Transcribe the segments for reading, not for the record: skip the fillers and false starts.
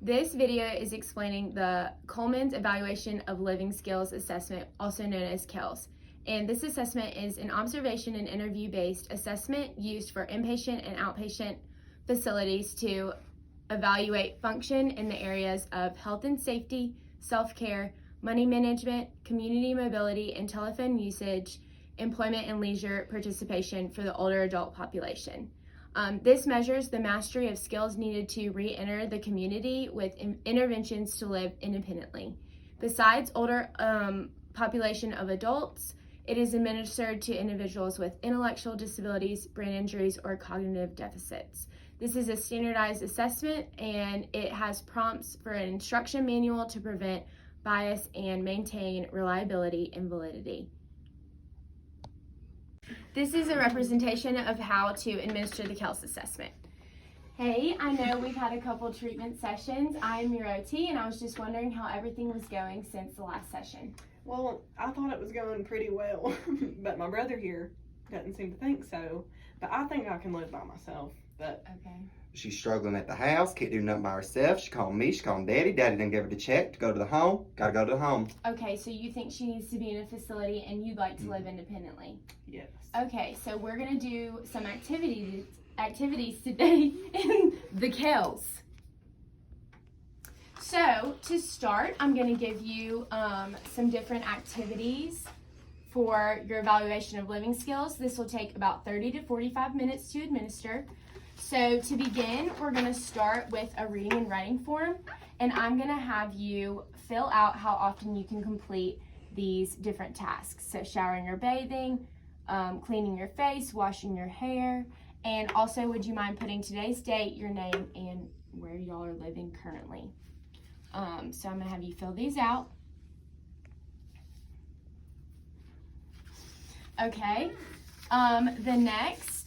This video is explaining the Kohlman's Evaluation of Living Skills Assessment, also known as KELS. And this assessment is an observation and interview-based assessment used for inpatient and outpatient facilities to evaluate function in the areas of health and safety, self-care, money management, community mobility, and telephone usage, employment and leisure participation for the older adult population. This measures the mastery of skills needed to re-enter the community with interventions to live independently. Besides older population of adults, it is administered to individuals with intellectual disabilities, brain injuries, or cognitive deficits. This is a standardized assessment, and it has prompts for an instruction manual to prevent bias and maintain reliability and validity. This is a representation of how to administer the KELS assessment. Hey, I know we've had a couple treatment sessions. I'm your OT, and I was just wondering how everything was going since the last session. Well, I thought it was going pretty well, but my brother here doesn't seem to think so. But I think I can live by myself. But okay. She's struggling at the house, can't do nothing by herself. She called me, she called Daddy. Daddy didn't give her the check to go to the home. Gotta go to the home. Okay, so you think she needs to be in a facility and you'd like to live independently? Yes. Okay, so we're gonna do some activities today in the KELS. So to start, I'm gonna give you some different activities for your evaluation of living skills. This will take about 30 to 45 minutes to administer. So to begin, we're gonna start with a reading and writing form, and I'm gonna have you fill out how often you can complete these different tasks. So showering or bathing, cleaning your face, washing your hair, and also would you mind putting today's date, your name, and where y'all are living currently. So I'm gonna have you fill these out. Okay, the next,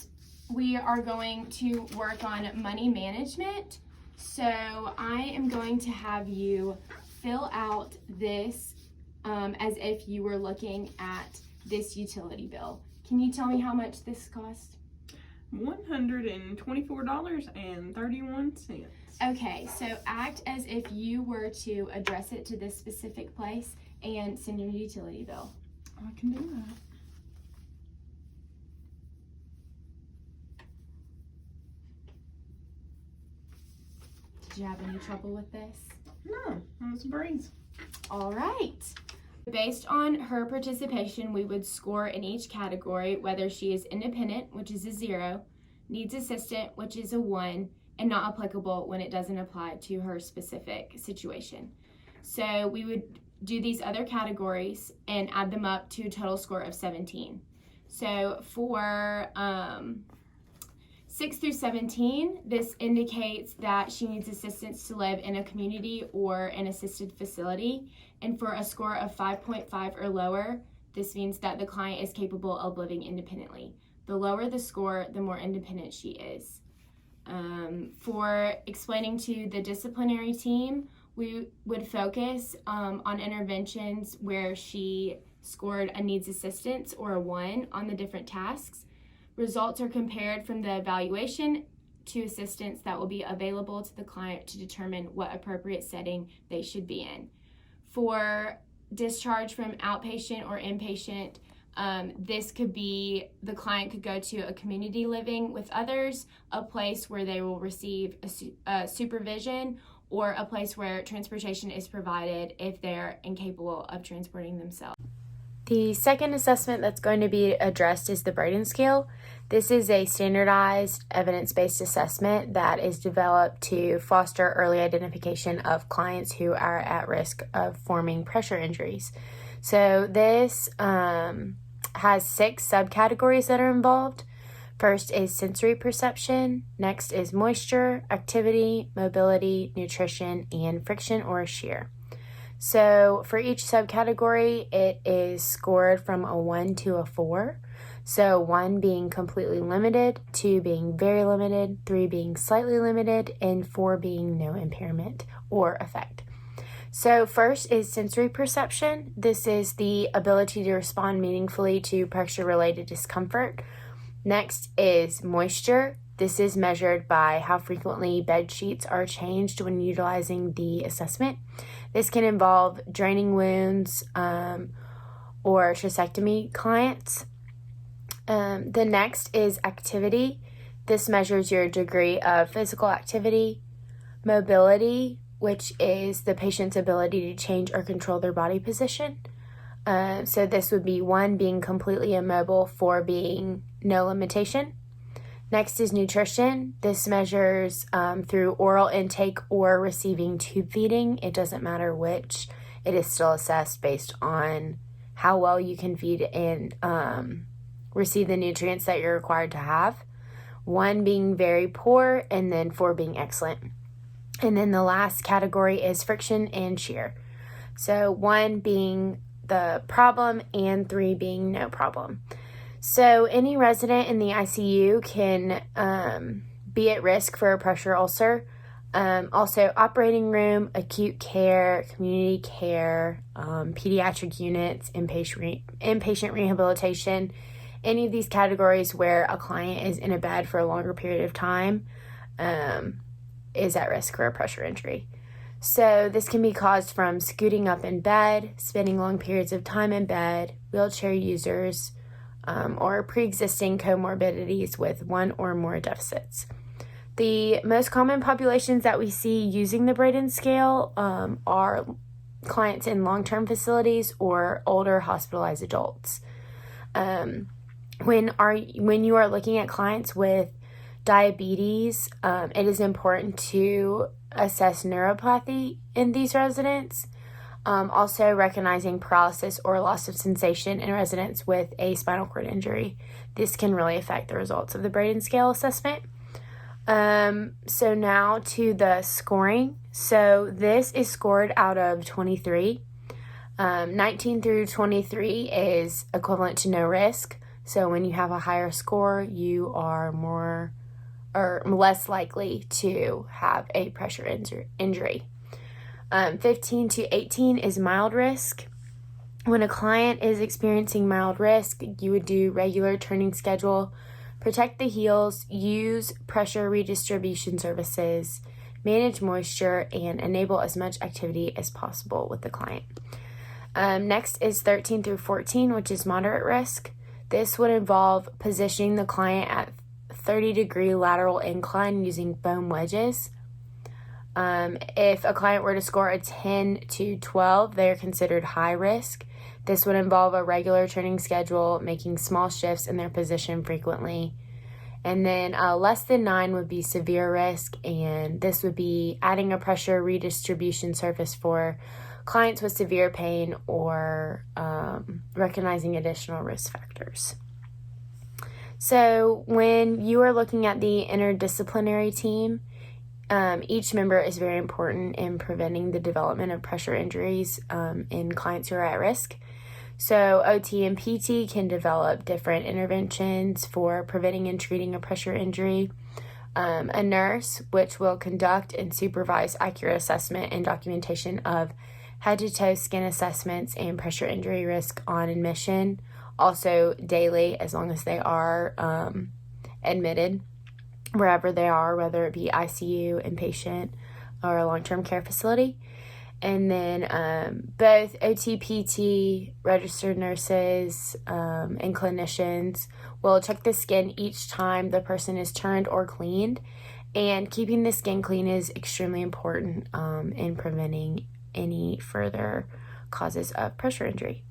we are going to work on money management. So I am going to have you fill out this as if you were looking at this utility bill. Can you tell me how much this cost? $124.31. Okay, so act as if you were to address it to this specific place and send your utility bill. I can do that. Did you have any trouble with this? No, it was a breeze. All right. Based on her participation, we would score in each category whether she is independent, which is a 0, needs assistant, which is a 1, and not applicable when it doesn't apply to her specific situation. So we would do these other categories and add them up to a total score of 17. So for 6 through 17, this indicates that she needs assistance to live in a community or an assisted facility. And for a score of 5.5 or lower, this means that the client is capable of living independently. The lower the score, the more independent she is. For explaining to the disciplinary team, we would focus on interventions where she scored a needs assistance or a 1 on the different tasks. Results are compared from the evaluation to assistance that will be available to the client to determine what appropriate setting they should be in. For discharge from outpatient or inpatient, this could be the client could go to a community living with others, a place where they will receive a supervision, or a place where transportation is provided if they're incapable of transporting themselves. The second assessment that's going to be addressed is the Braden scale. This is a standardized evidence-based assessment that is developed to foster early identification of clients who are at risk of forming pressure injuries. So this has 6 subcategories that are involved. First is sensory perception, next is moisture, activity, mobility, nutrition, and friction or shear. So for each subcategory, it is scored from a 1 to a 4. So 1 being completely limited, 2 being very limited, 3 being slightly limited, and 4 being no impairment or effect. So first is sensory perception. This is the ability to respond meaningfully to pressure-related discomfort. Next is moisture. This is measured by how frequently bed sheets are changed when utilizing the assessment. This can involve draining wounds or tracheotomy clients. The next is activity. This measures your degree of physical activity. Mobility, which is the patient's ability to change or control their body position. So this would be 1, being completely immobile, 4, being no limitation. Next is nutrition. This measures through oral intake or receiving tube feeding. It doesn't matter which. It is still assessed based on how well you can feed and receive the nutrients that you're required to have. 1 being very poor, and then 4 being excellent. And then the last category is friction and shear. So 1 being the problem and 3 being no problem. So any resident in the ICU can be at risk for a pressure ulcer. Also operating room, acute care, community care, pediatric units, inpatient rehabilitation. Any of these categories where a client is in a bed for a longer period of time is at risk for a pressure injury. So this can be caused from scooting up in bed, spending long periods of time in bed, wheelchair users, or pre-existing comorbidities with 1 or more deficits. The most common populations that we see using the Braden scale are clients in long-term facilities or older hospitalized adults. When you are looking at clients with diabetes, it is important to assess neuropathy in these residents. Also recognizing paralysis or loss of sensation in residents with a spinal cord injury. This can really affect the results of the Braden scale assessment. So now to the scoring. So this is scored out of 23. 19 through 23 is equivalent to no risk. So when you have a higher score, you are more or less likely to have a pressure injury. 15 to 18 is mild risk. When a client is experiencing mild risk, you would do regular turning schedule, protect the heels, use pressure redistribution services, manage moisture, and enable as much activity as possible with the client. Next is 13 through 14, which is moderate risk. This would involve positioning the client at 30-degree lateral incline using foam wedges. If a client were to score a 10 to 12, they are considered high risk. This would involve a regular turning schedule, making small shifts in their position frequently. And then less than 9 would be severe risk, and this would be adding a pressure redistribution surface for clients with severe pain or recognizing additional risk factors. So when you are looking at the interdisciplinary team, each member is very important in preventing the development of pressure injuries in clients who are at risk. So OT and PT can develop different interventions for preventing and treating a pressure injury. A nurse, which will conduct and supervise accurate assessment and documentation of head-to-toe skin assessments and pressure injury risk on admission, also daily as long as they are admitted wherever they are, whether it be ICU, inpatient, or a long-term care facility. And then both OT-PT, registered nurses, and clinicians will check the skin each time the person is turned or cleaned. And keeping the skin clean is extremely important in preventing any further causes of pressure injury.